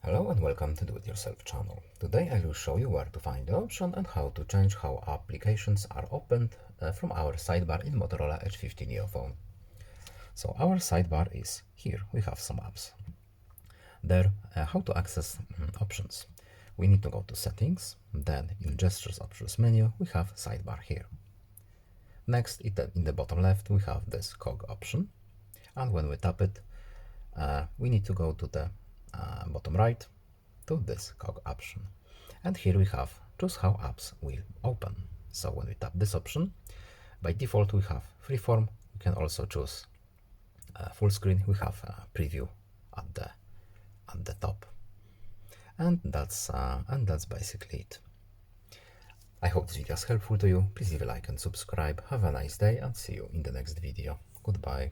Hello and welcome to Do It Yourself channel. Today I will show you where to find the option and how to change how applications are opened from our sidebar in Motorola Edge 50 Neo phone. So our sidebar is here. We have some apps. There, how to access options. We need to go to settings, then in gestures options menu we have sidebar here. Next, in the bottom left we have this cog option, and when we tap it, we need to go to the bottom right to this cog option, and here we have choose how apps will open. So when we tap this option, by default we have freeform. We can also choose full screen. We have a preview at the top, and that's basically it. I hope this video is helpful to you. Please leave a like and subscribe. Have a nice day and see you in the next video. Goodbye.